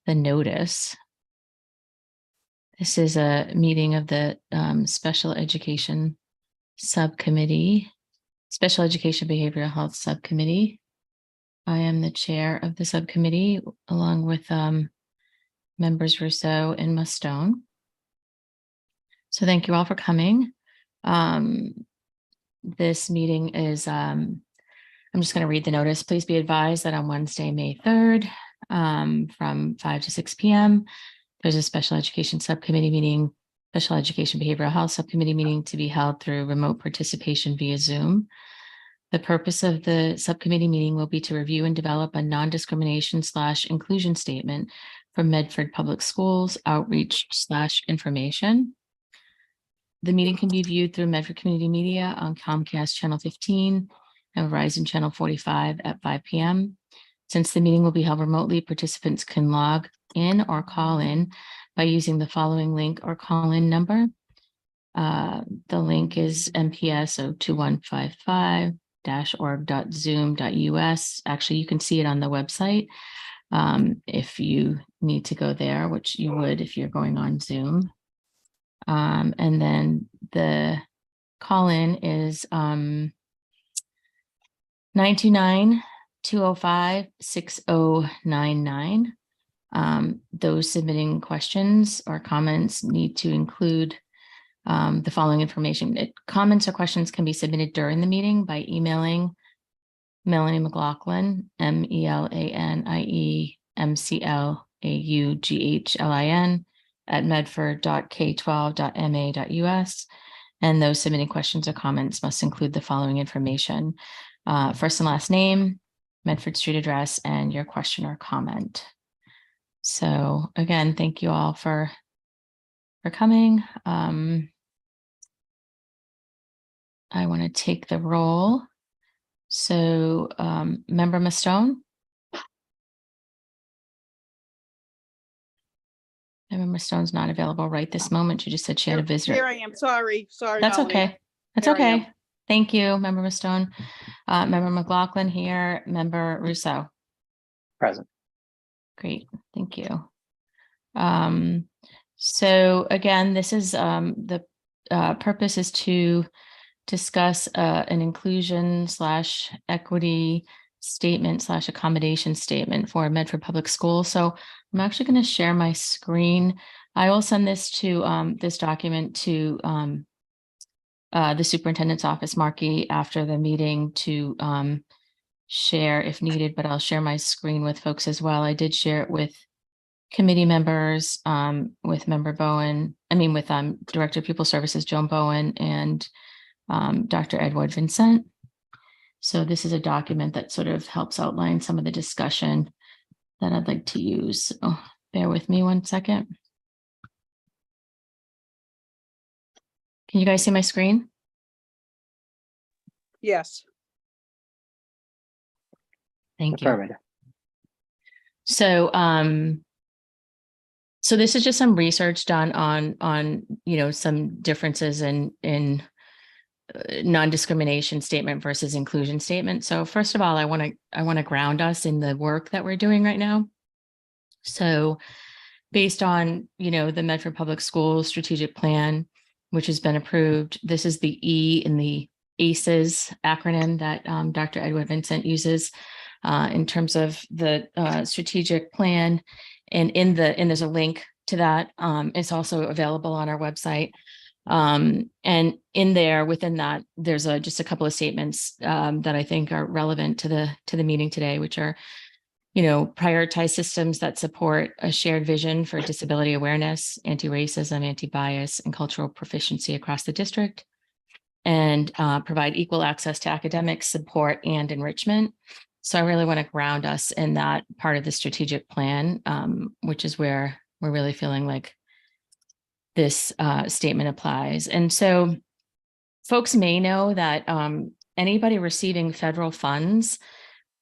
the notice. This is a meeting of the Special Education Subcommittee, Special Education Behavioral Health Subcommittee. I am the chair of the subcommittee, along with members Rousseau and Mustone. So thank you all for coming. This meeting is, I'm just going to read the notice. Please be advised that on Wednesday, May 3rd, from 5 to 6 p.m., there's a special education subcommittee meeting, special education behavioral health subcommittee meeting to be held through remote participation via Zoom. The purpose of the subcommittee meeting will be to review and develop a non-discrimination/inclusion statement for Medford Public Schools outreach/information. The meeting can be viewed through Medford Community Media on Comcast Channel 15 and Verizon Channel 45 at 5 p.m. Since the meeting will be held remotely, participants can log in or call in by using the following link or call-in number. The link is mps2155-org.zoom.us. Actually, you can see it on the website if you need to go there, which you would if you're going on Zoom. And then the call-in is 929-205-6099. Those submitting questions or comments need to include the following information. Comments or questions can be submitted during the meeting by emailing Melanie McLaughlin, MELANIEMCLAUGHLIN @medford.k12.ma.us. And those submitting questions or comments must include the following information: first and last name, Medford Street address, and your question or comment. So again, thank you all for coming. I want to take the roll. So Member Mustone. Member Mustone's not available right this moment. She just said she had a visitor. Here I am. Sorry. That's Melanie. okay. That's Here okay. Thank you, Member Mustone. Member McLaughlin here. Member Rousseau. Present. Great. Thank you. So again, this is the purpose is to discuss an inclusion/equity statement/accommodation statement for Medford Public Schools. So I'm actually going to share my screen. I will send this to this document to the superintendent's office, Markey, after the meeting to share if needed, but I'll share my screen with folks as well. I did share it with committee members, with Member Bowen, with Director of Pupil Services, Joan Bowen, and Dr. Edward Vincent. So this is a document that sort of helps outline some of the discussion that I'd like to use. Oh, bear with me one second. Can you guys see my screen? Yes. Thank you. Affirmative. So, so this is just some research done on some differences in non-discrimination statement versus inclusion statement. So first of all, I want to ground us in the work that we're doing right now. So based on, the Medford Public Schools strategic plan, which has been approved, this is the E in the ACEs acronym that Dr. Edward Vincent uses in terms of the strategic plan. And there's a link to that. It's also available on our website. And in there, within that, there's just a couple of statements that I think are relevant to the meeting today, which are, prioritize systems that support a shared vision for disability awareness, anti-racism, anti-bias, and cultural proficiency across the district, and provide equal access to academic support and enrichment. So I really want to ground us in that part of the strategic plan, which is where we're really feeling like this statement applies. And so folks may know that anybody receiving federal funds,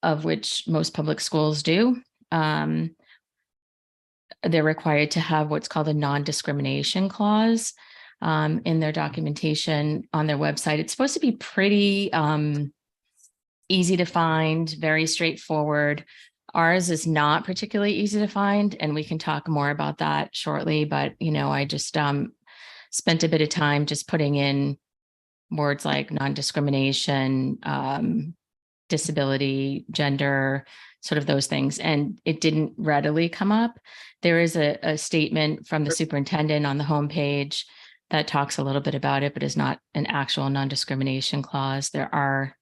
of which most public schools do, they're required to have what's called a non-discrimination clause in their documentation on their website. It's supposed to be pretty easy to find, very straightforward. Ours is not particularly easy to find, and we can talk more about that shortly. But, I just spent a bit of time just putting in words like non-discrimination, disability, gender, sort of those things. And it didn't readily come up. There is a statement from the superintendent on the homepage that talks a little bit about it, but is not an actual non-discrimination clause. There are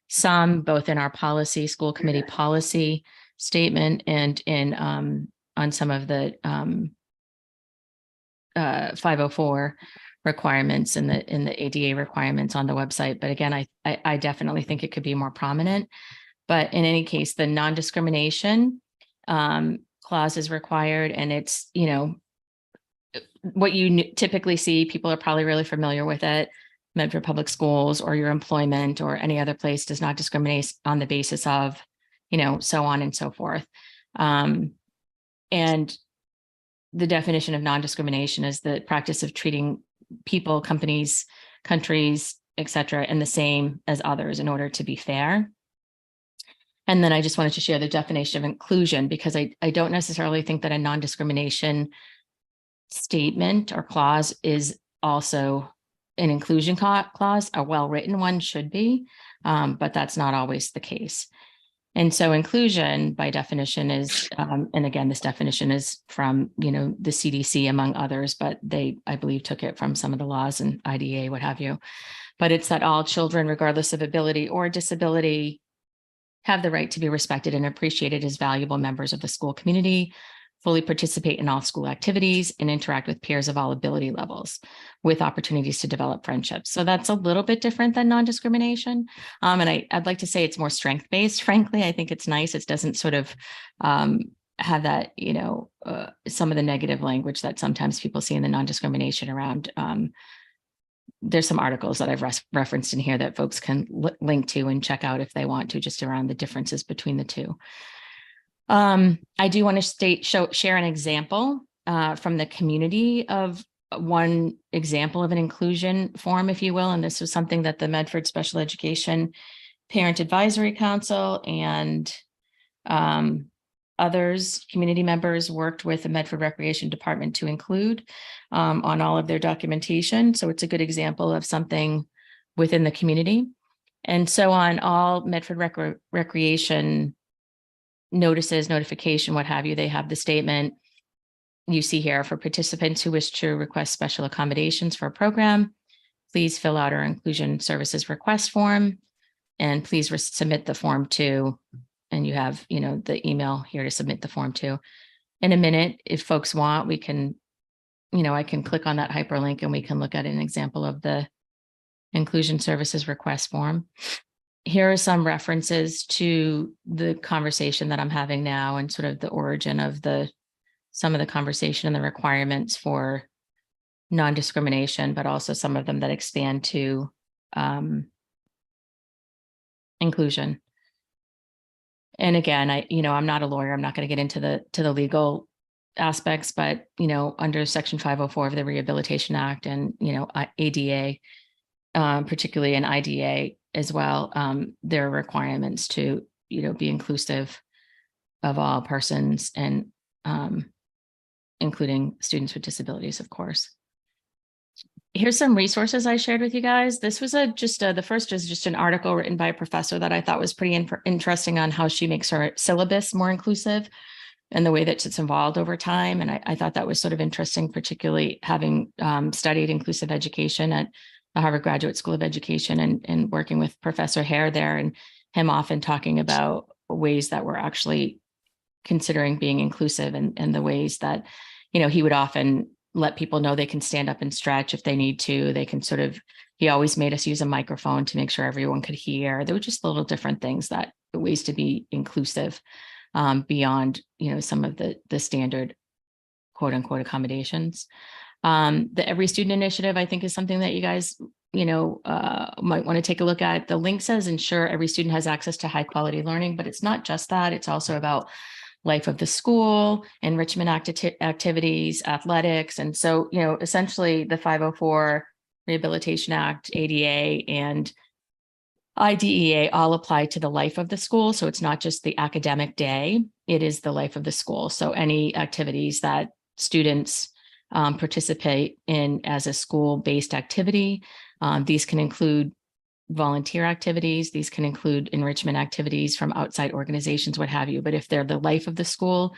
some, both in our policy, school committee policy statement, and in on some of the 504 requirements and in the ADA requirements on the website. But again, I definitely think it could be more prominent. But in any case, the non-discrimination clause is required, and it's, what you typically see. People are probably really familiar with it. Medford Public Schools or your employment or any other place does not discriminate on the basis of, so on and so forth. And the definition of non-discrimination is the practice of treating people, companies, countries, et cetera, in the same as others in order to be fair. And then I just wanted to share the definition of inclusion, because I don't necessarily think that a non-discrimination statement or clause is also an inclusion clause. A well-written one should be, but that's not always the case. And so inclusion by definition is, and again, this definition is from, the CDC among others, but they, I believe, took it from some of the laws and IDA, what have you. But it's that all children, regardless of ability or disability, have the right to be respected and appreciated as valuable members of the school community, fully participate in all school activities, and interact with peers of all ability levels, with opportunities to develop friendships. So that's a little bit different than non-discrimination. And I'd like to say it's more strength-based, frankly. I think it's nice. It doesn't sort of have that, some of the negative language that sometimes people see in the non-discrimination around. There's some articles that I've referenced in here that folks can link to and check out if they want to, just around the differences between the two. I do want to share an example from the community of one example of an inclusion form, if you will. And this was something that the Medford Special Education Parent Advisory Council and others, community members, worked with the Medford Recreation Department to include on all of their documentation. So it's a good example of something within the community. And so on all Medford Recreation notices, notification, what have you, they have the statement you see here: for participants who wish to request special accommodations for a program, please fill out our inclusion services request form, and please submit the form to, and you have, the email here to submit the form to. In a minute, if folks want, we can, I can click on that hyperlink and we can look at an example of the inclusion services request form. Here are some references to the conversation that I'm having now and sort of the origin of some of the conversation and the requirements for non-discrimination, but also some of them that expand to inclusion. And again, I'm not a lawyer. I'm not going to get into the legal aspects, but, under Section 504 of the Rehabilitation Act and, ADA, particularly in IDA as well, there are requirements to, be inclusive of all persons, and including students with disabilities, of course. Here's some resources I shared with you guys. This was the first is just an article written by a professor that I thought was pretty interesting on how she makes her syllabus more inclusive and the way that it's evolved over time. And I thought that was sort of interesting, particularly having studied inclusive education at the Harvard Graduate School of Education and working with Professor Hare there, and him often talking about ways that we're actually considering being inclusive, and the ways that, he would often let people know they can stand up and stretch if they need to. They can he always made us use a microphone to make sure everyone could hear. There were just little different things, that ways to be inclusive beyond, some of the standard quote unquote accommodations. The Every Student Initiative, I think, is something that you guys, might want to take a look at. The link says ensure every student has access to high quality learning, but it's not just that. It's also about life of the school, enrichment activities, athletics. And so, essentially the 504 Rehabilitation Act, ADA, and IDEA all apply to the life of the school. So it's not just the academic day, it is the life of the school. So any activities that students participate in as a school-based activity, these can include volunteer activities, these can include enrichment activities from outside organizations, what have you. But if they're the life of the school,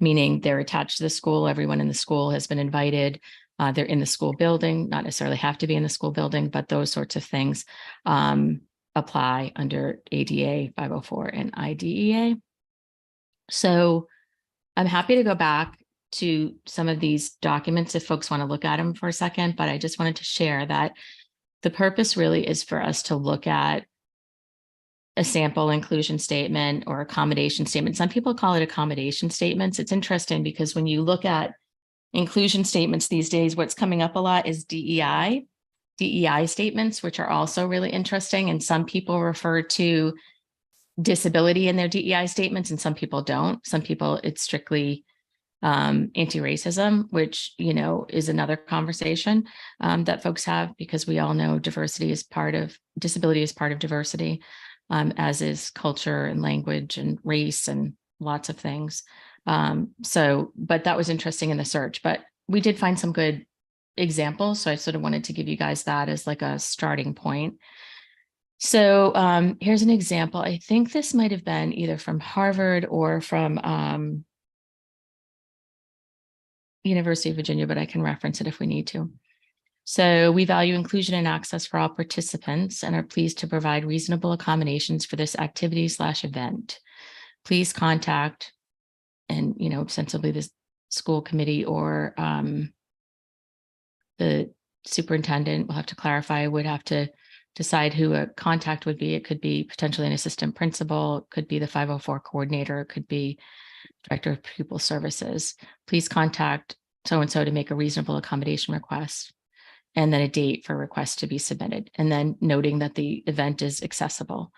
meaning they're attached to the school, everyone in the school has been invited, they're in the school building, not necessarily have to be in the school building, but those sorts of things apply under ADA 504 and IDEA. So I'm happy to go back to some of these documents if folks want to look at them for a second, but I just wanted to share that the purpose really is for us to look at a sample inclusion statement or accommodation statement. Some people call it accommodation statements. It's interesting because when you look at inclusion statements these days, what's coming up a lot is DEI statements, which are also really interesting. And some people refer to disability in their DEI statements and some people don't. Some people, it's strictly anti-racism, which, you know, is another conversation that folks have, because we all know disability is part of diversity, as is culture and language and race and lots of things. But that was interesting in the search, but we did find some good examples. So I sort of wanted to give you guys that as like a starting point. So here's an example. I think this might have been either from Harvard or from University of Virginia, but I can reference it if we need to. So we value inclusion and access for all participants and are pleased to provide reasonable accommodations for this activity/event. Please contact, and, you know, ostensibly the school committee or the superintendent. Will have to clarify, would have to decide who a contact would be. It could be potentially an assistant principal, it could be the 504 coordinator, it could be director of pupil services. Please contact so-and-so to make a reasonable accommodation request, and then a date for request to be submitted, and then noting that the event is accessible.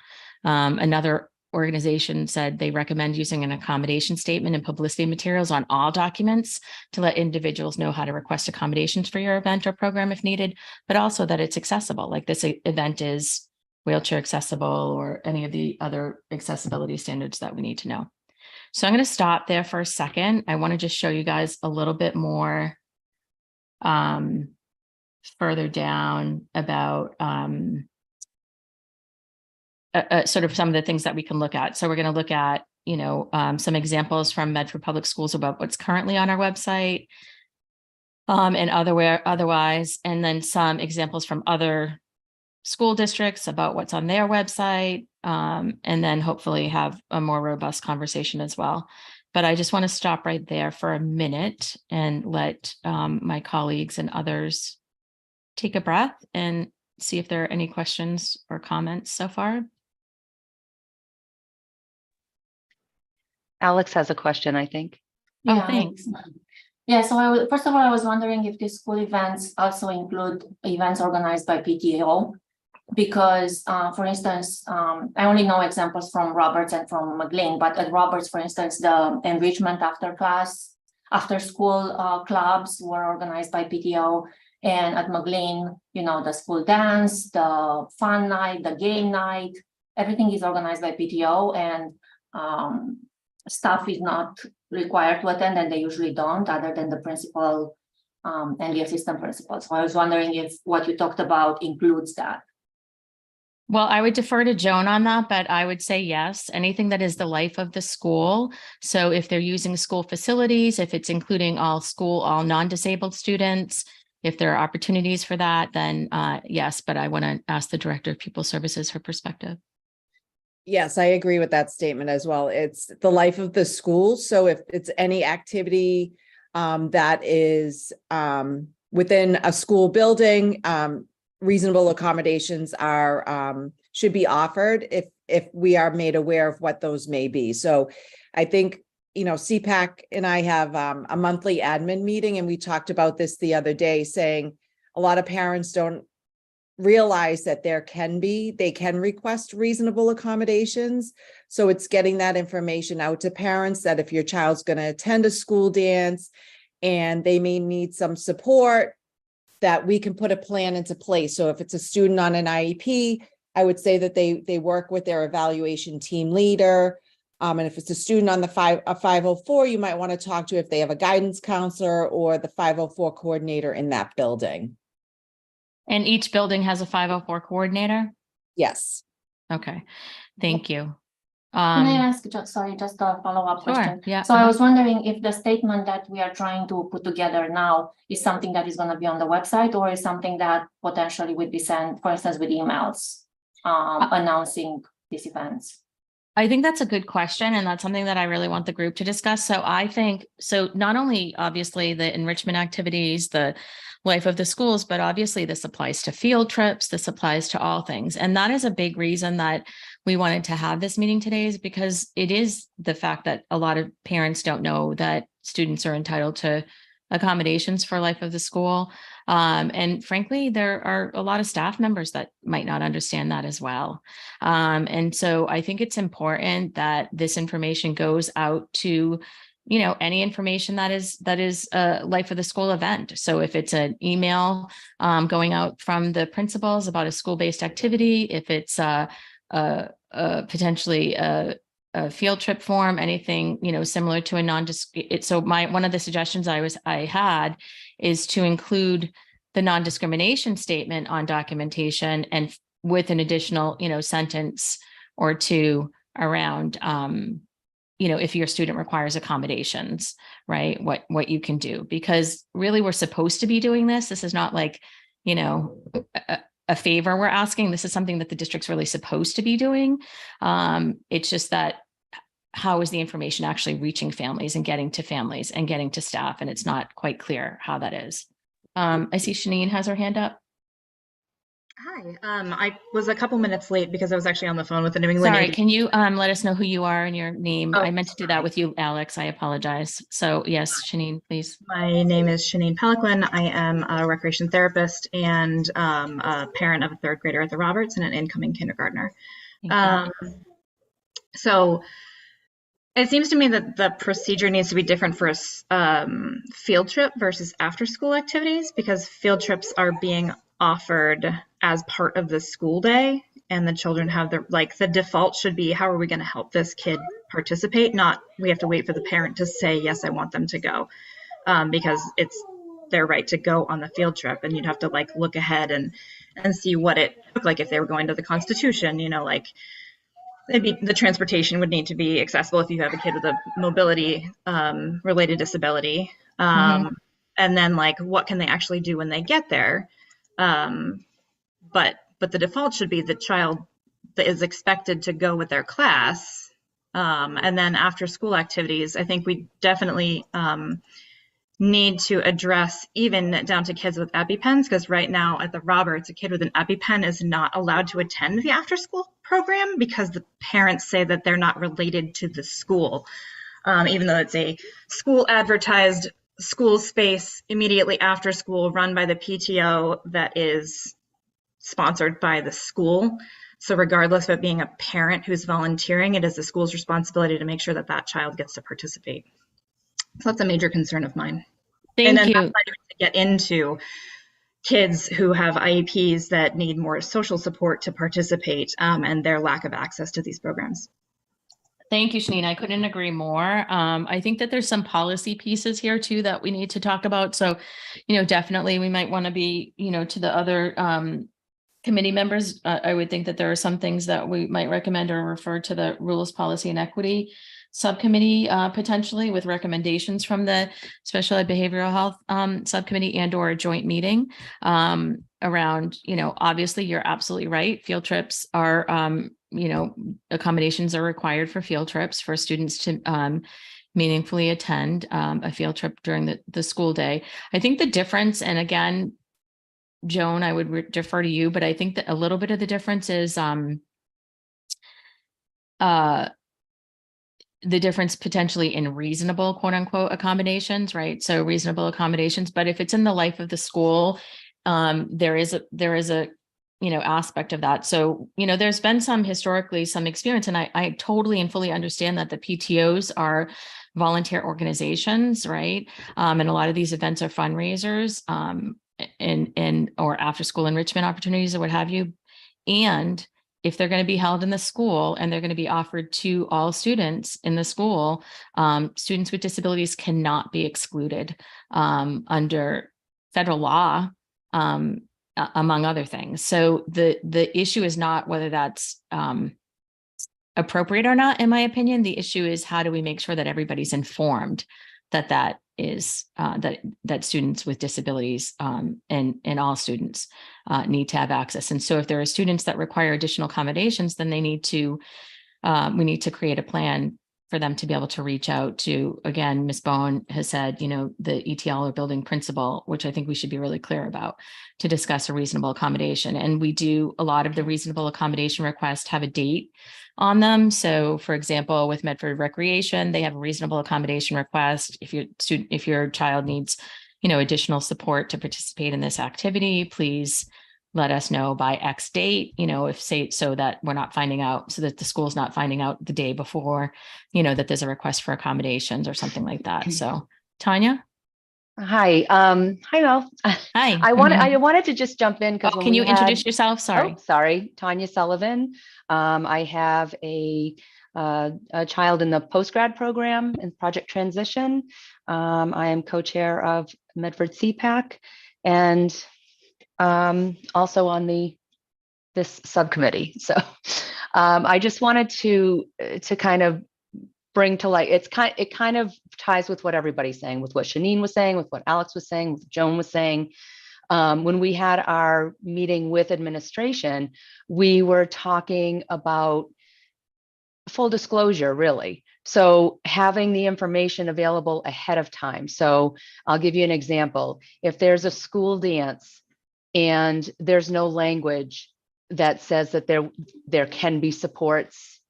Another organization said they recommend using an accommodation statement and publicity materials on all documents to let individuals know how to request accommodations for your event or program if needed, but also that it's accessible, like this event is wheelchair accessible or any of the other accessibility standards that we need to know. So I'm going to stop there for a second. I want to just show you guys a little bit more further down about sort of some of the things that we can look at. So we're going to look at, you know, some examples from Medford Public Schools about what's currently on our website and otherwise, and then some examples from other school districts about what's on their website, and then hopefully have a more robust conversation as well. But I just want to stop right there for a minute and let my colleagues and others take a breath and see if there are any questions or comments so far. Alex has a question, I think. Yeah. Oh, thanks. Yeah, so first of all, I was wondering if these school events also include events organized by PTO, because for instance, I only know examples from Roberts and from McLean, but at Roberts, for instance, the enrichment after school clubs were organized by PTO. And at McLean, you know, the school dance, the fun night, the game night, everything is organized by PTO, and staff is not required to attend, and they usually don't, other than the principal and the assistant principal. So I was wondering if what you talked about includes that. Well, I would defer to Joan on that, but I would say yes, anything that is the life of the school. So if they're using school facilities, if it's including all non-disabled students, if there are opportunities for that, then yes, but I want to ask the Director of Pupil Services her perspective. Yes, I agree with that statement as well. It's the life of the school. So if it's any activity that is within a school building, reasonable accommodations should be offered if we are made aware of what those may be. So I think, you know, CPAC and I have a monthly admin meeting, and we talked about this the other day, saying a lot of parents don't realize that they can request reasonable accommodations. So it's getting that information out to parents that if your child's going to attend a school dance and they may need some support, that we can put a plan into place. So if it's a student on an IEP, I would say that they work with their evaluation team leader. And if it's a student on the 504, you might want to talk to if they have a guidance counselor or the 504 coordinator in that building. And each building has a 504 coordinator? Yes. Okay, thank you. Can I ask, sorry, just a follow-up Sure, question? yeah. So I was wondering if the statement that we are trying to put together now is something that is gonna be on the website, or is something that potentially would be sent, for instance, with emails, announcing these events? I think that's a good question, and that's something that I really want the group to discuss. So I think, so not only obviously the enrichment activities, the life of the schools, but obviously this applies to field trips, this applies to all things. And that is a big reason that we wanted to have this meeting today, is because it is the fact that a lot of parents don't know that students are entitled to accommodations for life of the school. And frankly, there are a lot of staff members that might not understand that as well. And so I think it's important that this information goes out to, you know, any information that is a life of the school event. So if it's an email going out from the principals about a school-based activity, if it's potentially a field trip form, anything, you know, similar to a so one of the suggestions I had is to include the non-discrimination statement on documentation, and with an additional, you know, sentence or two around, you know, if your student requires accommodations, right, what you can do, because really we're supposed to be doing this. This is not like, you know, a favor we're asking. This is something that the district's really supposed to be doing. It's just that, how is the information actually reaching families and getting to families and getting to staff? And it's not quite clear how that is. I see Shanine has her hand up. Hi, I was a couple minutes late because I was actually on the phone with the New England. Sorry, can you let us know who you are and your name? Oh, I meant to do that with you, Alex. I apologize. So yes, Shanine, please. My name is Shanine Peliquin. I am a recreation therapist and a parent of a third grader at the Roberts and an incoming kindergartner. So it seems to me that the procedure needs to be different for a field trip versus after school activities, because field trips are being offered as part of the school day, and the children have the default should be, how are we going to help this kid participate? Not we have to wait for the parent to say, yes, I want them to go, because it's their right to go on the field trip. And you'd have to look ahead and see what it looked like if they were going to the Constitution, you know, maybe the transportation would need to be accessible if you have a kid with a mobility related disability. And then what can they actually do when they get there? But the default should be the child that is expected to go with their class. And then after school activities, I think we definitely need to address even down to kids with EpiPens, because right now at the Roberts, a kid with an EpiPen is not allowed to attend the after school program because the parents say that they're not related to the school, even though it's a school advertised school space immediately after school run by the PTO that is sponsored by the school. So regardless of it being a parent who's volunteering, it is the school's responsibility to make sure that that child gets to participate. So that's a major concern of mine. Thank you. To get into kids who have IEPs that need more social support to participate, and their lack of access to these programs. Thank you, Shanine. I couldn't agree more. I think that there's some policy pieces here too that we need to talk about. So, you know, definitely we might want to be, you know, to the other committee members. I would think that there are some things that we might recommend or refer to the Rules, Policy, and Equity Subcommittee, potentially with recommendations from the Special Ed Behavioral Health Subcommittee and or a joint meeting around, you know, obviously you're absolutely right. Field trips are, you know, accommodations are required for field trips for students to meaningfully attend a field trip during the school day. I think the difference, and again, Joan, I would defer to you, but I think that a little bit of the difference is the difference potentially in reasonable, quote unquote, accommodations, right? So reasonable accommodations, but if it's in the life of the school, there is a, you know, aspect of that. So, you know, there's been historically some experience, and I totally and fully understand that the PTOs are volunteer organizations, right? And a lot of these events are fundraisers, and or after school enrichment opportunities or what have you. And if they're going to be held in the school and they're going to be offered to all students in the school, students with disabilities cannot be excluded under federal law, among other things. So the issue is not whether that's appropriate or not, in my opinion. The issue is how do we make sure that everybody's informed that that is that students with disabilities and all students need to have access. And so if there are students that require additional accommodations, then they need to we need to create a plan for them to be able to reach out to, again, Ms. Bowen has said, you know, the ETL or building principal, which I think we should be really clear about, to discuss a reasonable accommodation. And we do a lot of the reasonable accommodation requests have a date on them. So for example, with Medford Recreation, they have a reasonable accommodation request. If your child needs, you know, additional support to participate in this activity, please let us know by X date, you know, if say, so that we're not finding out, so that the school's not finding out the day before, you know, that there's a request for accommodations or something like that. So Tanya. Hi, hi, Mel. Hi. I wanted to just jump in because Can you introduce yourself? Sorry. Oh, sorry, Tanya Sullivan. I have a child in the postgrad program in Project Transition. I am co-chair of Medford CPAC and also on this subcommittee. So I just wanted to kind of bring to light, it kind of ties with what everybody's saying, with what Shanine was saying, with what Alex was saying, with Joan was saying. When we had our meeting with administration, we were talking about full disclosure, really. So having the information available ahead of time. So I'll give you an example. If there's a school dance and there's no language that says that there can be supports,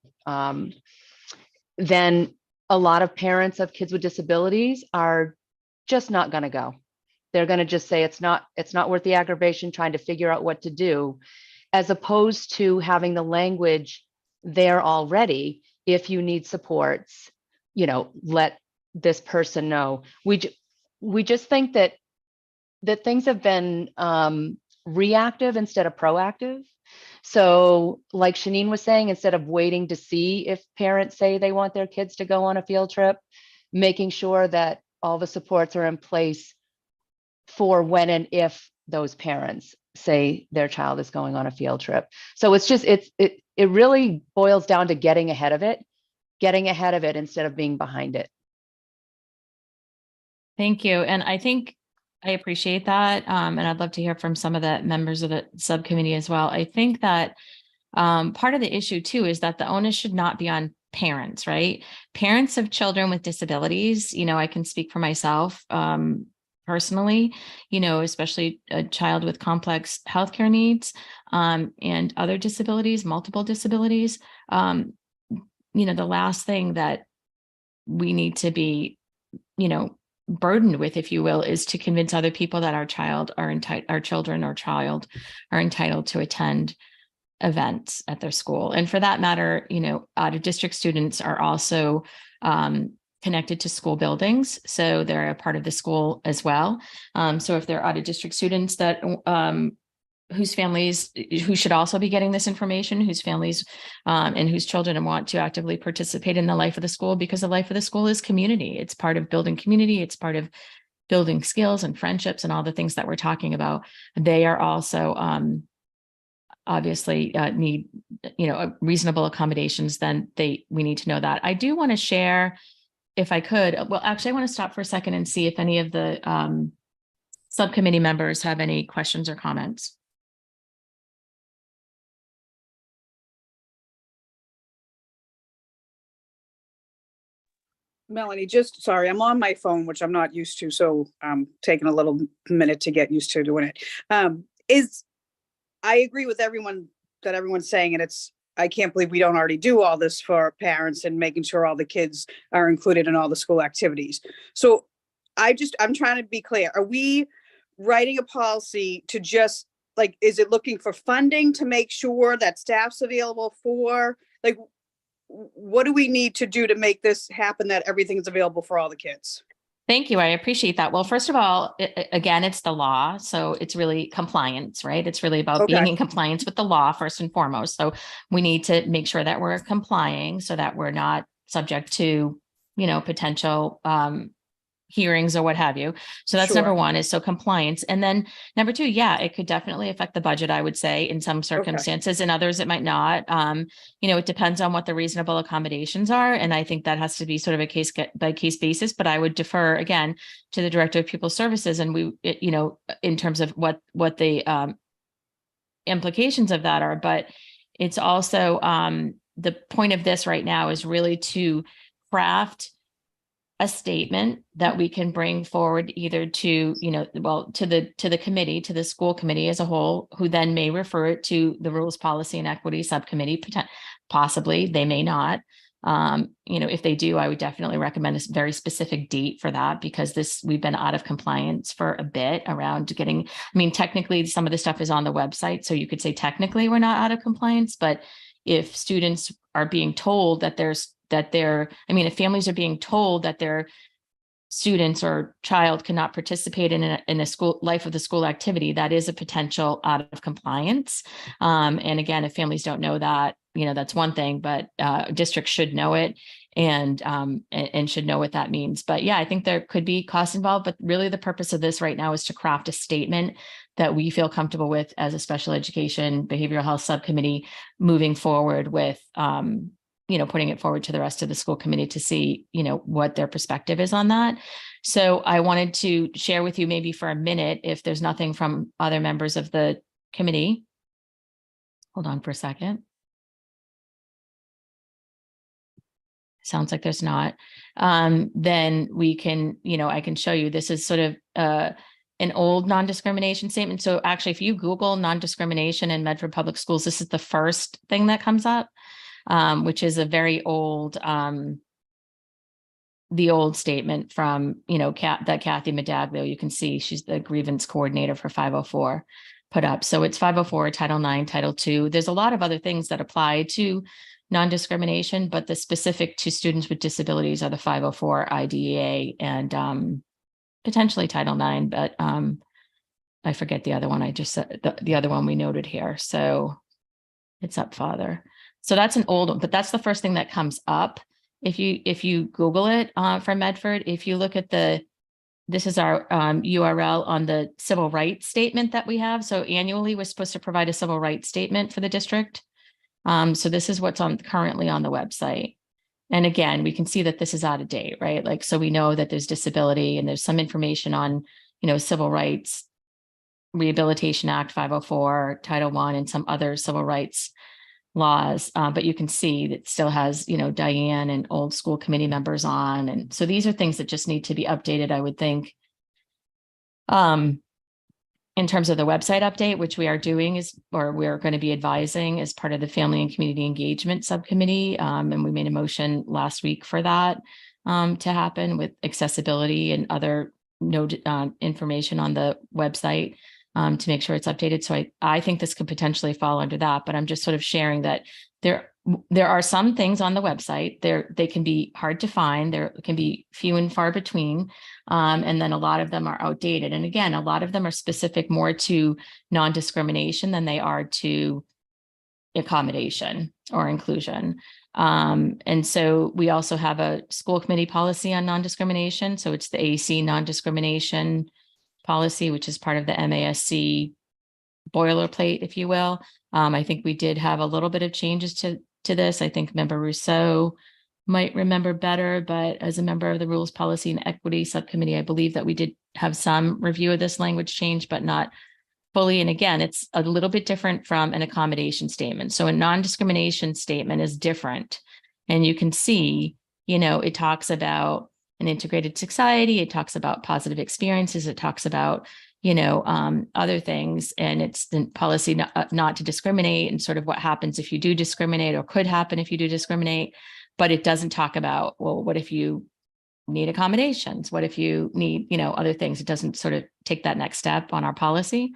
then a lot of parents of kids with disabilities are just not going to go. They're going to just say it's not worth the aggravation trying to figure out what to do, as opposed to having the language there already. If you need supports, you know, let this person know. We just think that things have been reactive instead of proactive. So like Shanine was saying, instead of waiting to see if parents say they want their kids to go on a field trip, making sure that all the supports are in place for when and if those parents say their child is going on a field trip. So it's just, it really boils down to getting ahead of it instead of being behind it. Thank you. And I think I appreciate that. And I'd love to hear from some of the members of the subcommittee as well. I think that part of the issue too is that the onus should not be on parents, right? Parents of children with disabilities, you know, I can speak for myself personally, you know, especially a child with complex healthcare needs and other disabilities, multiple disabilities. You know, the last thing that we need to be, you know, burdened with, if you will, is to convince other people that our children or child are entitled to attend events at their school. And for that matter, you know, out of district students are also connected to school buildings. So they're a part of the school as well. So if they're out of district students that whose families, who should also be getting this information, whose families and whose children want to actively participate in the life of the school, because the life of the school is community. It's part of building community. It's part of building skills and friendships and all the things that we're talking about. They are also obviously need, you know, reasonable accommodations. Then we need to know that. I do want to share, if I could, well, actually, I want to stop for a second and see if any of the subcommittee members have any questions or comments. Melanie, just sorry, I'm on my phone, which I'm not used to, so I'm taking a little minute to get used to doing it. I agree with everyone that everyone's saying, and I can't believe we don't already do all this for parents and making sure all the kids are included in all the school activities. So I'm trying to be clear. Are we writing a policy to just, like, is it looking for funding to make sure that staff's available for, like, what do we need to do to make this happen, that everything's available for all the kids? Thank you. I appreciate that. Well, first of all, again, it's the law. So it's really compliance, right? It's really about being Okay. in compliance with the law first and foremost. So we need to make sure that we're complying so that we're not subject to, potential hearings or what have you. So that's number Sure. one, is so compliance. And then number two, yeah, it could definitely affect the budget, I would say, in some circumstances. In others, it might not. It depends on what the reasonable accommodations are. And I think that has to be sort of a case by case basis. But I would defer again to the Director of Pupil Services, and in terms of what the implications of that are. But it's also the point of this right now is really to craft a statement that we can bring forward either to, to the committee, to the school committee as a whole, who then may refer it to the Rules, Policy and Equity Subcommittee. Possibly, they may not. If they do, I would definitely recommend a very specific date for that, because we've been out of compliance for a bit around getting, technically some of the stuff is on the website. So you could say technically we're not out of compliance, but if students are being told if families are being told that their students or child cannot participate in a school life of the school activity, that is a potential out of compliance. And again, if families don't know that, that's one thing, but districts should know it and should know what that means. But yeah, I think there could be costs involved, but really the purpose of this right now is to craft a statement that we feel comfortable with as a special education behavioral health subcommittee moving forward with, putting it forward to the rest of the school committee to see, what their perspective is on that. So I wanted to share with you maybe for a minute, if there's nothing from other members of the committee. Hold on for a second. Sounds like there's not. Then we can, I can show you, this is sort of an old non-discrimination statement. So actually, if you Google non-discrimination in Medford Public Schools, this is the first thing that comes up. Which is a very old, the old statement from, that Kathy Medaglio, you can see she's the grievance coordinator for 504 put up. So it's 504, Title IX, Title II. There's a lot of other things that apply to non-discrimination, but the specific to students with disabilities are the 504 IDEA and potentially Title IX, but I forget the other one. I just said the other one we noted here. So it's up farther. So that's an old one, but that's the first thing that comes up. If you Google it for Medford, if you look at this is our URL on the civil rights statement that we have. So annually, we're supposed to provide a civil rights statement for the district. So this is what's currently on the website. And again, we can see that this is out of date, right? So we know that there's disability and there's some information on, Civil Rights Rehabilitation Act 504, Title I, and some other civil rights laws, but you can see that still has, Diane and old school committee members on. And so these are things that just need to be updated, I would think. In terms of the website update, which we are doing we're going to be advising as part of the Family and Community Engagement Subcommittee. And we made a motion last week for that to happen with accessibility and other information on the website. To make sure it's updated. So I think this could potentially fall under that, but I'm just sort of sharing that there are some things on the website. They can be hard to find. There can be few and far between. And then a lot of them are outdated. And again, a lot of them are specific more to non-discrimination than they are to accommodation or inclusion. And so we also have a school committee policy on non-discrimination. So it's the AC non-discrimination policy, which is part of the MASC boilerplate, if you will. I think we did have a little bit of changes to this. I think Member Rousseau might remember better, but as a member of the Rules, Policy and Equity Subcommittee, I believe that we did have some review of this language change, but not fully. And again, it's a little bit different from an accommodation statement. So a non-discrimination statement is different. And you can see, it talks about an integrated society. It talks about positive experiences. It talks about, other things. And it's the policy not to discriminate and sort of what happens if you do discriminate or could happen if you do discriminate. But it doesn't talk about, well, what if you need accommodations? What if you need, other things? It doesn't sort of take that next step on our policy.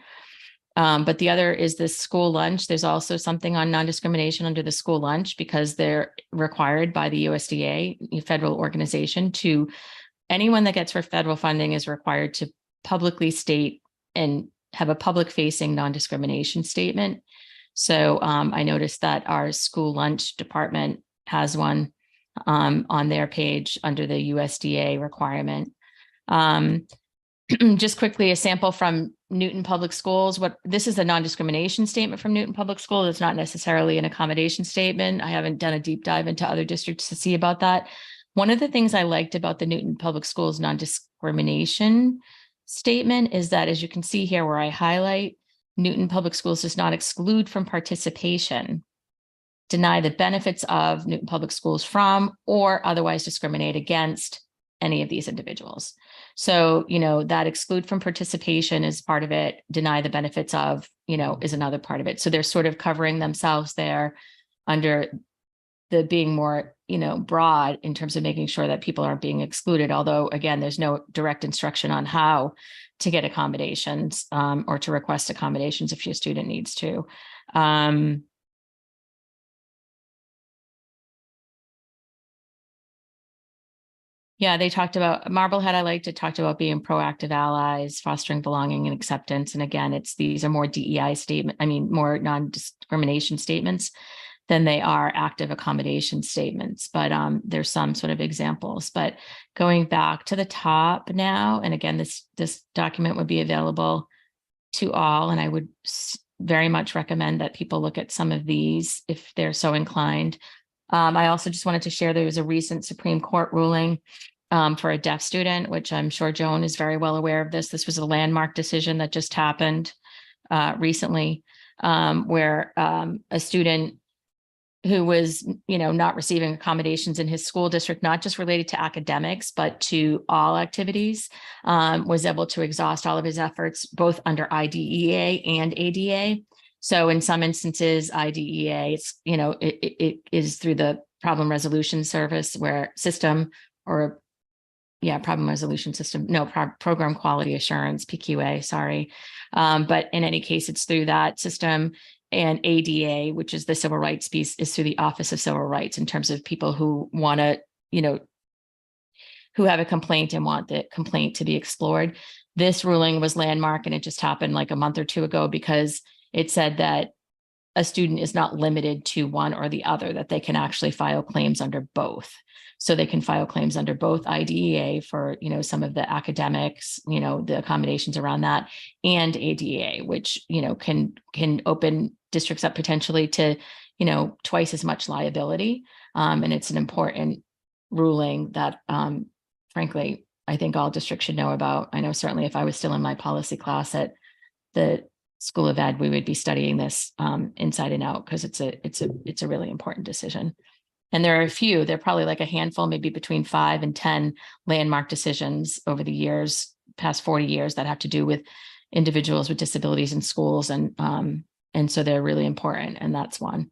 But the other is the school lunch. There's also something on non-discrimination under the school lunch because they're required by the USDA, federal organization, to anyone that gets for federal funding is required to publicly state and have a public facing non-discrimination statement. So I noticed that our school lunch department has one on their page under the USDA requirement. Just quickly, a sample from Newton Public Schools. This is a non-discrimination statement from Newton Public Schools. It's not necessarily an accommodation statement. I haven't done a deep dive into other districts to see about that. One of the things I liked about the Newton Public Schools non-discrimination statement is that, as you can see here where I highlight, Newton Public Schools does not exclude from participation, deny the benefits of Newton Public Schools from, or otherwise discriminate against any of these individuals. So, that exclude from participation is part of it. Deny the benefits of, is another part of it. So they're sort of covering themselves there under the being more, broad in terms of making sure that people aren't being excluded. Although, again, there's no direct instruction on how to get accommodations or to request accommodations if your student needs to. Yeah, they talked about Marblehead. I liked it, talked about being proactive allies, fostering belonging and acceptance. And again, these are more DEI more non-discrimination statements than they are active accommodation statements. But there's some sort of examples. But going back to the top now, and again, this document would be available to all, and I would very much recommend that people look at some of these if they're so inclined. I also just wanted to share there was a recent Supreme Court ruling for a deaf student, which I'm sure Joan is very well aware of this. This was a landmark decision that just happened recently, where a student who was, not receiving accommodations in his school district, not just related to academics, but to all activities, was able to exhaust all of his efforts, both under IDEA and ADA. So in some instances, IDEA, it's, it is through the problem resolution service problem resolution system, program quality assurance, PQA, sorry. But in any case, it's through that system. And ADA, which is the civil rights piece, is through the Office of Civil Rights in terms of people who want to, who have a complaint and want the complaint to be explored. This ruling was landmark, and it just happened like a month or two ago because it said that a student is not limited to one or the other, that they can actually file claims under both. So they can file claims under both IDEA for, some of the academics, the accommodations around that, and ADA, which, can open districts up potentially to, twice as much liability. And it's an important ruling that, frankly, I think all districts should know about. I know certainly if I was still in my policy class at the School of Ed, we would be studying this inside and out because it's a really important decision. And there are probably like a handful, maybe between 5 and 10 landmark decisions over the years, past 40 years, that have to do with individuals with disabilities in schools. And so they're really important. And that's one.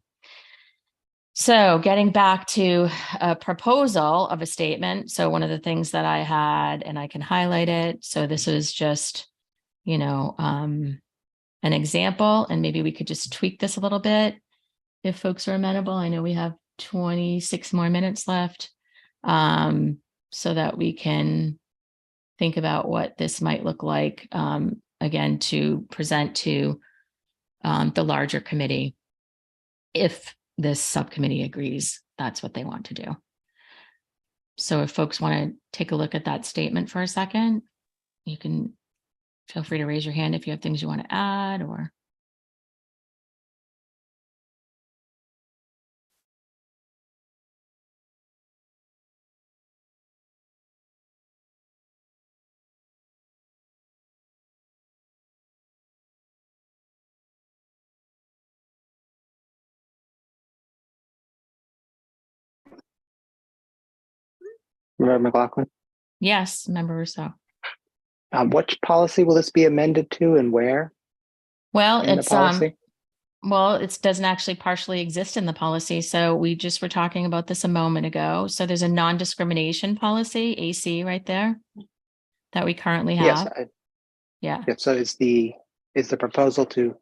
So getting back to a proposal of a statement. So one of the things that I had, and I can highlight it. So this is just, an example, and maybe we could just tweak this a little bit if folks are amenable. I know we have 26 more minutes left, so that we can think about what this might look like, again, to present to the larger committee if this subcommittee agrees that's what they want to do. So if folks want to take a look at that statement for a second, you can feel free to raise your hand if you have things you want to add or. Member McLaughlin, Yes, Member Rousseau. which policy will this be amended to and where Well, in the it's policy? well, it doesn't actually partially exist in the policy. So we just were talking about this a moment ago. So there's a non-discrimination policy, AC, right there, that we currently Yes. have. Yeah. So is the proposal to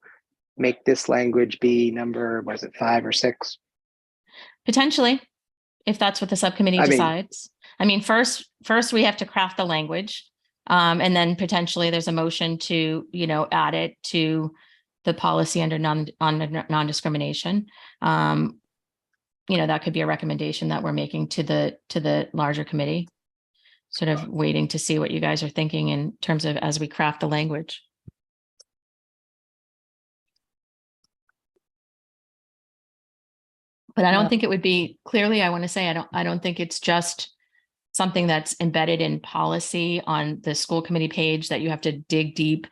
make this language be number, was it 5 or 6? Potentially. if that's what the subcommittee I mean- decides. I mean, first we have to craft the language. And then potentially there's a motion to, add it to the policy under non-discrimination. That could be a recommendation that we're making to the larger committee. Sort of waiting to see what you guys are thinking in terms of as we craft the language. But I don't Yeah. think it would be, clearly, I want to say, I don't think it's just something that's embedded in policy on the school committee page that you have to dig deep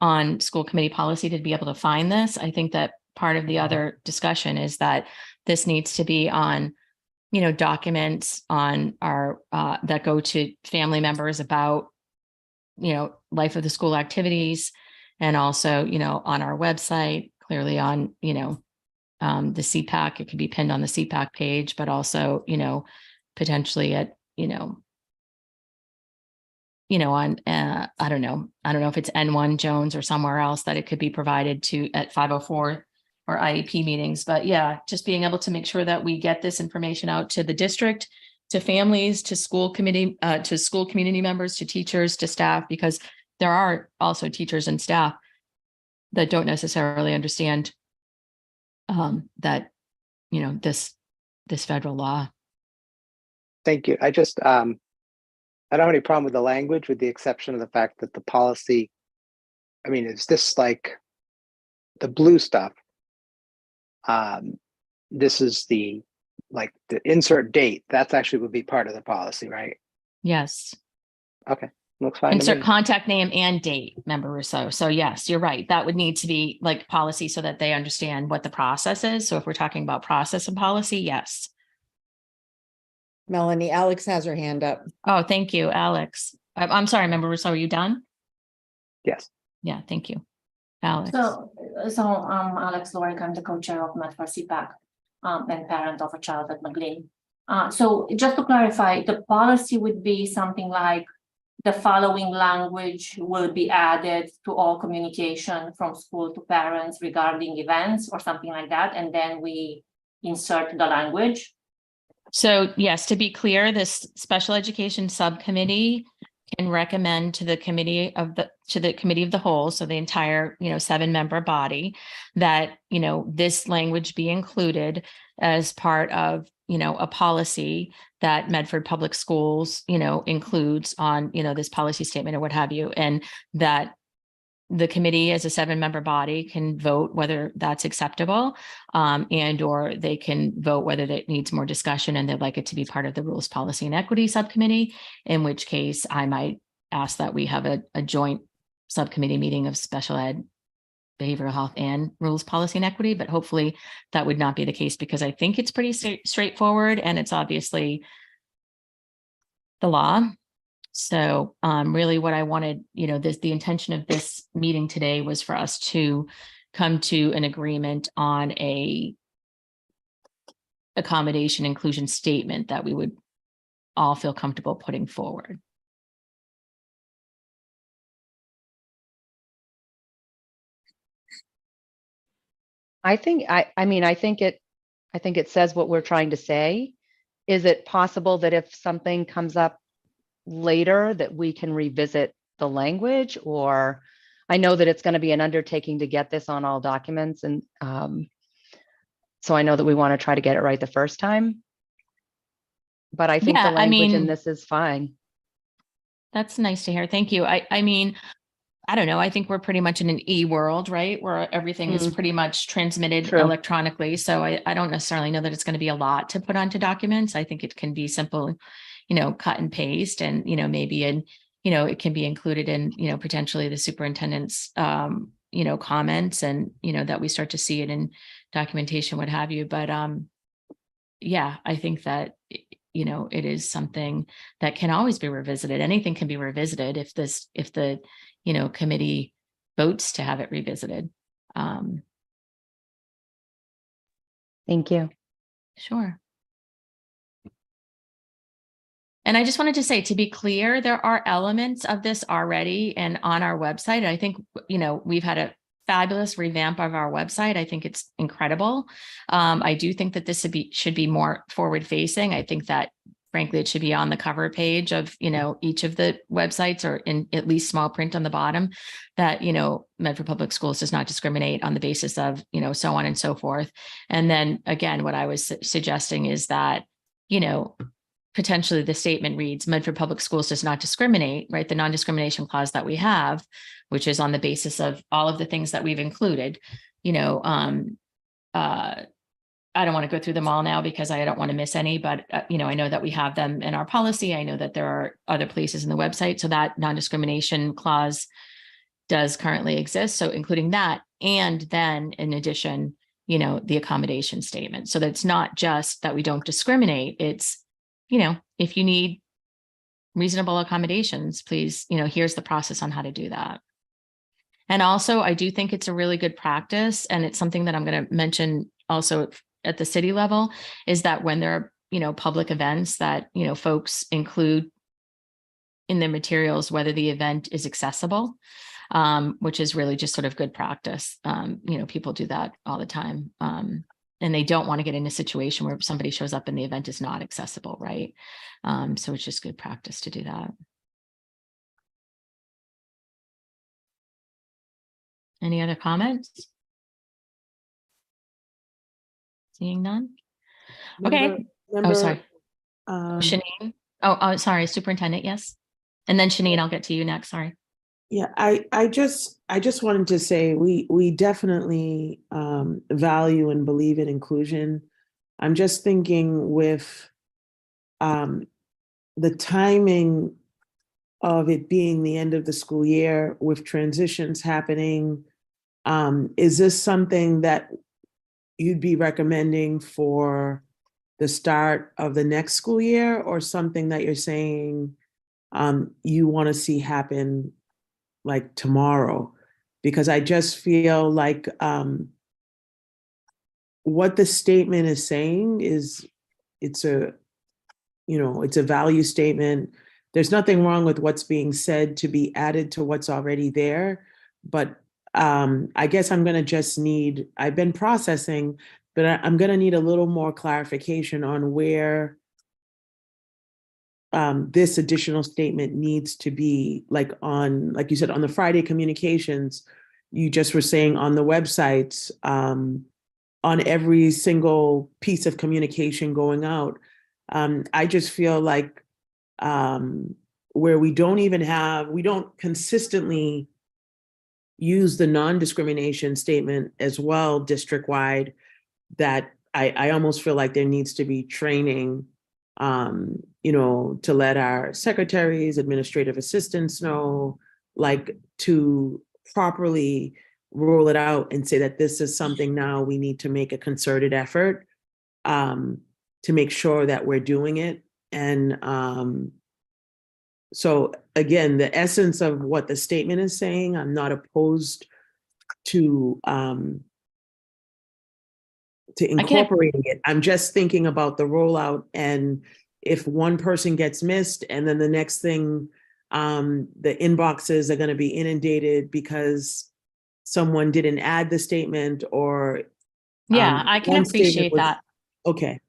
on school committee policy to be able to find this. I think that part of the other discussion is that this needs to be on, documents on our, that go to family members about, life of the school activities, and also, on our website, clearly on, the CPAC, it could be pinned on the CPAC page, but also, potentially at, on, I don't know if it's N1 Jones or somewhere else that it could be provided to at 504 or IEP meetings. But yeah, just being able to make sure that we get this information out to the district, to families, to school committee, to school community members, to teachers, to staff, because there are also teachers and staff that don't necessarily understand that, this federal law. Thank you. I just, I don't have any problem with the language, with the exception of the fact that the policy, I mean, is this like the blue stuff? This is the insert date. That's actually would be part of the policy, right? Yes. Okay, looks fine to Insert me. contact name and date, Member Rousseau. So yes, you're right. That would need to be like policy so that they understand what the process is. So if we're talking about process and policy, yes. Melanie, Alex has her hand up. Oh, thank you, Alex. I'm sorry, Member Rousseau, are you done? Yes. Yeah, thank you. Alex. So Alex Lorick, I'm the co-chair of Med for CPAC, and parent of a child at McLean. So just to clarify, the policy would be something like the following language will be added to all communication from school to parents regarding events or something like that, and then we insert the language. So yes, to be clear, this special education subcommittee can recommend to the committee of the whole, so the entire, 7-member body, that, this language be included as part of, a policy that Medford Public Schools, includes on, this policy statement or what have you, and that the committee as a 7-member body can vote whether that's acceptable, and or they can vote whether it needs more discussion and they'd like it to be part of the Rules, Policy and Equity Subcommittee, in which case I might ask that we have a joint subcommittee meeting of special ed, behavioral health, and Rules, Policy and Equity. But hopefully that would not be the case, because I think it's pretty straightforward and it's obviously the law. So really what I wanted, the intention of this meeting today was for us to come to an agreement on a accommodation inclusion statement that we would all feel comfortable putting forward. I think it says what we're trying to say. Is it possible that if something comes up later that we can revisit the language? Or I know that it's going to be an undertaking to get this on all documents, and so I know that we want to try to get it right the first time, but I think Yeah, the language in mean, this is fine. That's nice to hear. Thank you. I mean, I don't know. I think we're pretty much in an e-world, right? Where everything is pretty much transmitted True. electronically. So I don't necessarily know that it's going to be a lot to put onto documents. I think it can be simple, cut and paste, and, maybe it can be included in, potentially the superintendent's, comments, and, that we start to see it in documentation, what have you. But yeah, I think that, it is something that can always be revisited. Anything can be revisited if the committee votes to have it revisited. Thank you. Sure. And I just wanted to say, to be clear, there are elements of this already and on our website. I think, we've had fabulous revamp of our website. I think it's incredible. I do think that this should be more forward facing. I think that frankly, it should be on the cover page of, each of the websites, or in at least small print on the bottom, that, Medford Public Schools does not discriminate on the basis of, so on and so forth. And then again, what I was suggesting is that, potentially the statement reads, Medford Public Schools does not discriminate, right? The non-discrimination clause that we have, which is on the basis of all of the things that we've included, I don't want to go through them all now because I don't want to miss any, but I know that we have them in our policy. I know that there are other places in the website. So that non-discrimination clause does currently exist. So including that, and then in addition, the accommodation statement. So that's not just that we don't discriminate. It's, if you need reasonable accommodations, please, here's the process on how to do that. And also, I do think it's a really good practice, and it's something that I'm going to mention also at the city level, is that when there are, public events that, folks include in their materials, whether the event is accessible, which is really just sort of good practice. People do that all the time. And they don't want to get in a situation where somebody shows up and the event is not accessible, right? So it's just good practice to do that. Any other comments? Seeing none? Okay. Oh, sorry. Shanine. Oh, sorry. Superintendent. Yes. And then Shanine, I'll get to you next. Sorry. Yeah, I just wanted to say we definitely value and believe in inclusion. I'm just thinking with the timing of it being the end of the school year with transitions happening, is this something that you'd be recommending for the start of the next school year, or something that you're saying you want to see happen like tomorrow? Because I just feel like what the statement is saying is it's a value statement. There's nothing wrong with what's being said to be added to what's already there. But I guess I'm going to just need, I've been processing, but I'm going to need a little more clarification on where this additional statement needs to be, like you said, on the Friday communications, you just were saying on the websites, on every single piece of communication going out. I just feel like where we don't consistently use the non-discrimination statement as well district-wide, that I almost feel like there needs to be training, to let our secretaries, administrative assistants know, like to properly roll it out and say that this is something now we need to make a concerted effort to make sure that we're doing it. And so again, the essence of what the statement is saying, I'm not opposed to incorporating it. I'm just thinking about the rollout, and if one person gets missed and then the next thing, the inboxes are going to be inundated because someone didn't add the statement, or Yeah, I can appreciate that. Okay.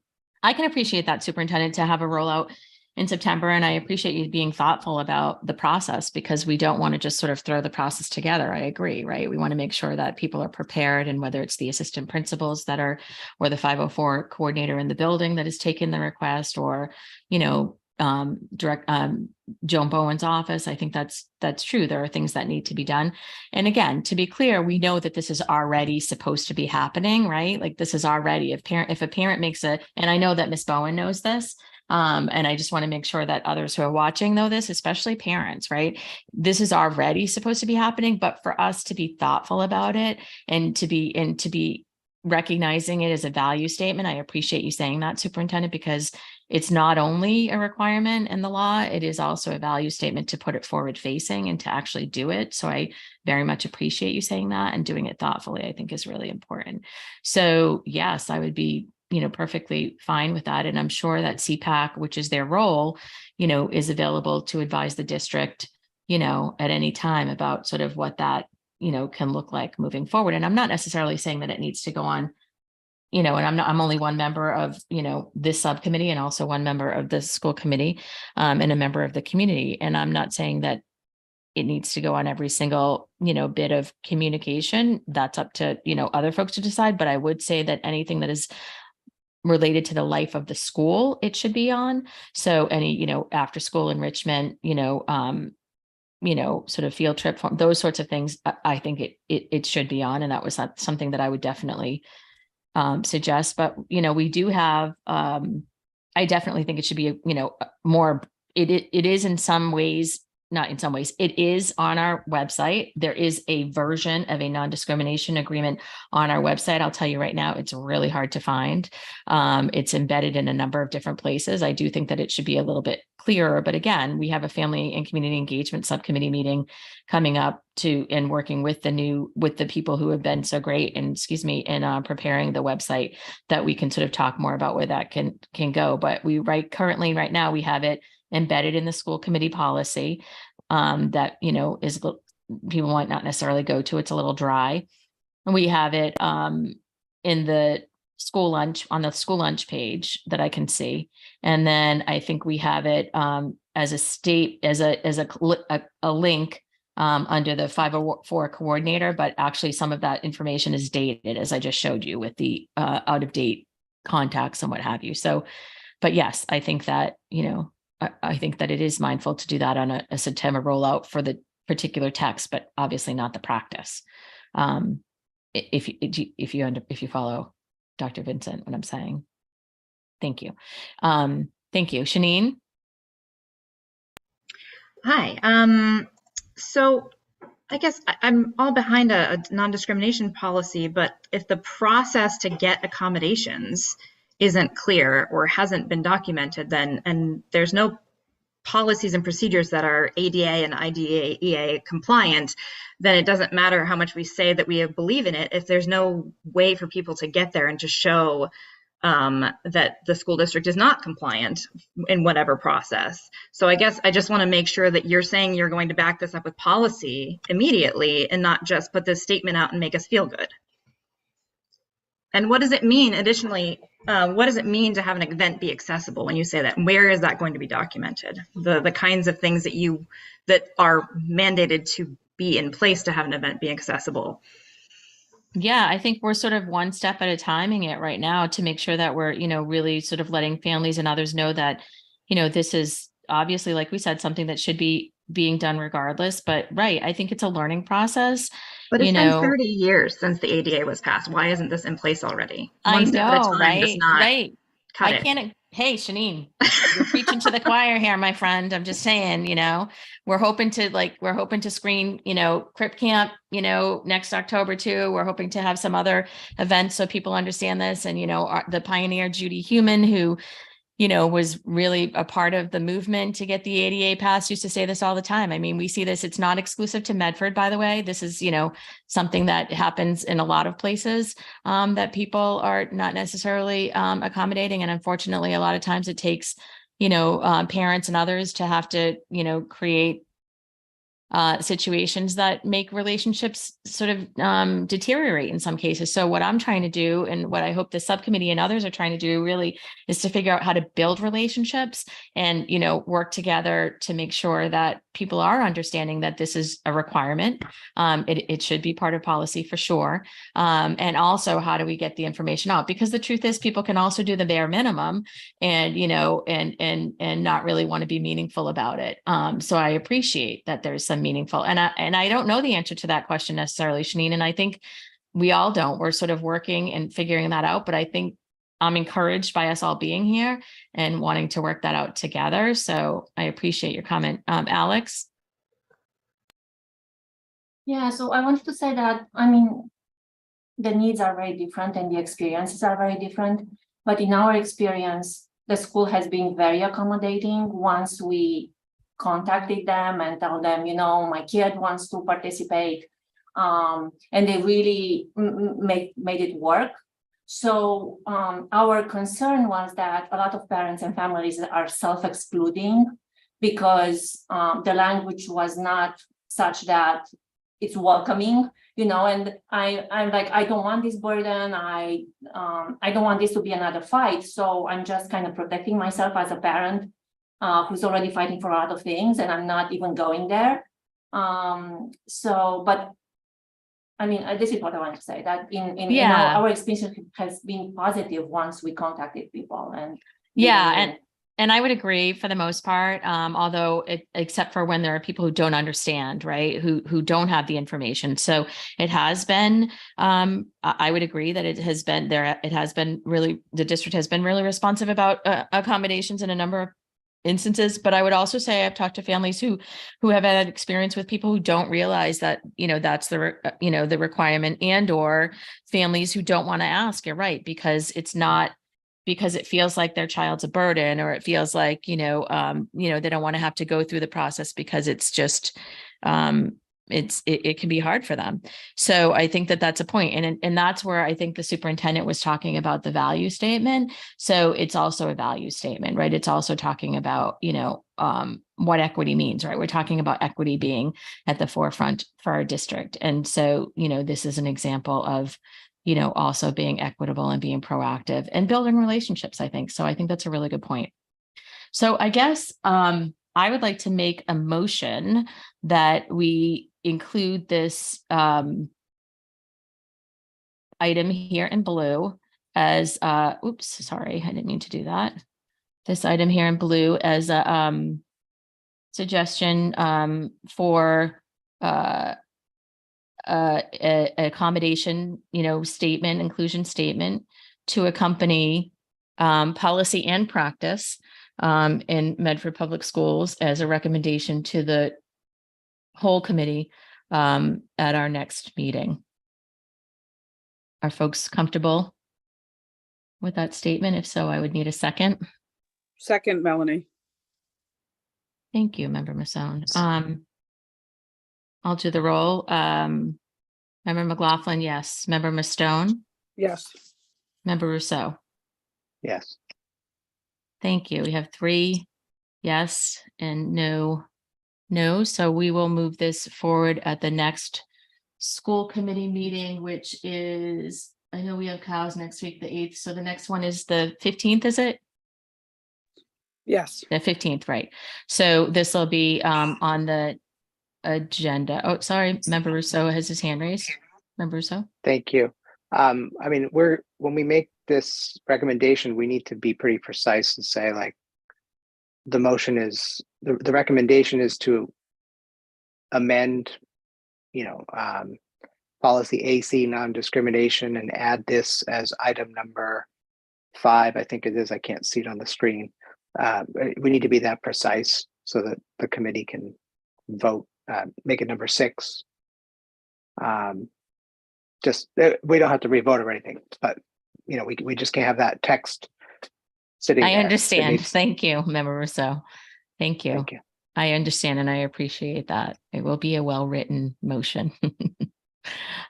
I can appreciate that, Superintendent, to have a rollout in September. And I appreciate you being thoughtful about the process, because we don't want to just sort of throw the process together. I agree, right? We want to make sure that people are prepared, and whether it's the assistant principals or the 504 coordinator in the building that has taken the request, or, Joan Bowen's office. I think that's true. There are things that need to be done. And again, to be clear, we know that this is already supposed to be happening, right? Like this is already, if a parent makes and I know that Ms. Bowen knows this, and I just want to make sure that others who are watching know this, especially parents, right? This is already supposed to be happening, but for us to be thoughtful about it and to be recognizing it as a value statement. I appreciate you saying that, Superintendent, because it's not only a requirement in the law, it is also a value statement to put it forward facing and to actually do it. So I very much appreciate you saying that, and doing it thoughtfully, I think is really important. So yes, I would be, perfectly fine with that. And I'm sure that CPAC, which is their role, is available to advise the district, at any time about sort of what that, can look like moving forward. And I'm not necessarily saying that it needs to go on, and I'm only one member of, this subcommittee and also one member of the school committee, and a member of the community. And I'm not saying that it needs to go on every single, bit of communication. That's up to, other folks to decide. But I would say that anything that is related to the life of the school, it should be on. So any, after school enrichment, sort of field trip, those sorts of things, I think it should be on. And that was not something that I would definitely suggest. But, we do have, I definitely think it should be, more, it is in some ways, not in some ways, it is on our website. There is a version of a non-discrimination agreement on our website. I'll tell you right now, it's really hard to find. It's embedded in a number of different places. I do think that it should be a little bit clearer, but again, we have a family and community engagement subcommittee meeting coming up and working with the people who have been so great in preparing the website, that we can sort of talk more about where that can go. But currently right now we have it embedded in the school committee policy, that, is people might not necessarily go to. It's a little dry. And we have it in the school lunch, on the school lunch page that I can see. And then I think we have it as a link under the 504 coordinator, but actually some of that information is dated, as I just showed you, with the out of date contacts and what have you. So, but yes, I think that, I think that it is mindful to do that on a September rollout for the particular text, but obviously not the practice. If you follow Dr. Vincent, what I'm saying. Thank you. Thank you. Shanine? Hi. So I guess I'm all behind a non-discrimination policy, but if the process to get accommodations isn't clear or hasn't been documented, and there's no policies and procedures that are ADA and IDEA compliant, then it doesn't matter how much we say that we believe in it if there's no way for people to get there and to show that the school district is not compliant in whatever process. So I guess I just want to make sure that you're saying you're going to back this up with policy immediately and not just put this statement out and make us feel good. And what does it mean, additionally, what does it mean to have an event be accessible when you say that? Where is that going to be documented? The kinds of things that are mandated to be in place to have an event be accessible. Yeah, I think we're sort of one step at a timing it right now to make sure that we're, really sort of letting families and others know that, this is obviously, like we said, something that should be being done regardless. But right, I think it's a learning process. But it's been 30 years since the ADA was passed. Why isn't this in place already? One step at a time, right? Right. I can't. Hey, Shanine, you're preaching to the choir here, my friend. I'm just saying, we're hoping to screen, Crip Camp, next October too. We're hoping to have some other events so people understand this. And, the pioneer Judy Human, who, was really a part of the movement to get the ADA passed, used to say this all the time. I mean, we see this, it's not exclusive to Medford, by the way. This is, something that happens in a lot of places that people are not necessarily accommodating. And unfortunately, a lot of times it takes, parents and others to have to, create situations that make relationships sort of deteriorate in some cases. So what I'm trying to do, and what I hope the subcommittee and others are trying to do really, is to figure out how to build relationships and, work together to make sure that people are understanding that this is a requirement. It should be part of policy for sure. And also, how do we get the information out? Because the truth is, people can also do the bare minimum and, and not really want to be meaningful about it. So I appreciate that there's some meaningful, and I don't know the answer to that question necessarily, Shanine, and I think we all don't. We're sort of working and figuring that out, but I think I'm encouraged by us all being here and wanting to work that out together. So I appreciate your comment. Alex? Yeah, so I wanted to say that, the needs are very different and the experiences are very different. But in our experience, the school has been very accommodating once we contacted them and tell them, my kid wants to participate. And they really made it work. So our concern was that a lot of parents and families are self-excluding because the language was not such that it's welcoming, you know, and I'm like, I don't want this burden. I don't want this to be another fight. So I'm just kind of protecting myself as a parent who's already fighting for a lot of things, and I'm not even going there. But I mean, this is what I want to say, that in our experience has been positive once we contacted people. And and I would agree for the most part, although except for when there are people who don't understand, right, who don't have the information. So it has been, I would agree that it has been there. It has been really, the district has been really responsive about accommodations in a number of instances. But I would also say I've talked to families who have had experience with people who don't realize that, you know, that's the requirement, and or families who don't want to ask. You're right, because it feels like their child's a burden, or it feels like, they don't want to have to go through the process because it's just, it can be hard for them. So I think that that's a point. And that's where I think the superintendent was talking about the value statement. So it's also a value statement, right? It's also talking about, what equity means, right? We're talking about equity being at the forefront for our district. And so, this is an example of, also being equitable and being proactive and building relationships, I think. So I think that's a really good point. So I guess I would like to make a motion that we include this item here in blue as, oops, sorry, I didn't mean to do that. This item here in blue as a suggestion for accommodation, statement, inclusion statement to accompany policy and practice in Medford Public Schools as a recommendation to the whole committee at our next meeting. Are folks comfortable with that statement? If so, I would need a second. Second, Melanie. Thank you, Member Masson. I'll do the roll. Member McLaughlin, yes. Member Mastone? Yes. Member Rousseau? Yes. Thank you. We have 3 yes and no. So we will move this forward at the next school committee meeting, which is, I know we have cows next week, the 8th. So the next one is the 15th, is it? Yes. The 15th, right. So this will be on the agenda. Oh, sorry, Member Rousseau has his hand raised. Member Rousseau? Thank you. I mean, when we make this recommendation, we need to be pretty precise and say, like, the motion is, the recommendation is to amend, policy AC non-discrimination and add this as item number 5, I think it is. I can't see it on the screen. We need to be that precise so that the committee can vote, make it number 6. Just we don't have to re-vote or anything, but we just can't have that text sitting there. I understand. Thank you, Member Rousseau. Thank you. Thank you. I understand and I appreciate that. It will be a well-written motion.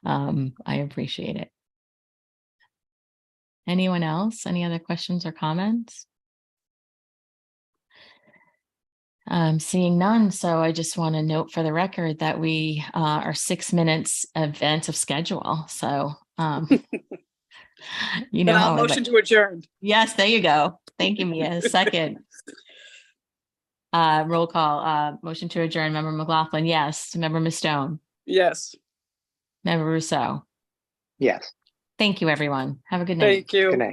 I appreciate it. Anyone else? Any other questions or comments? Seeing none. So I just want to note for the record that we are 6 minutes advance of schedule. So, Then I'll motion to adjourn. Yes, there you go. Thank you, Mia. Second. Roll call. Motion to adjourn. Member McLaughlin, yes. Member Mastone? Yes. Member Rousseau? Yes. Thank you, everyone. Have a good night. Thank you. Good night.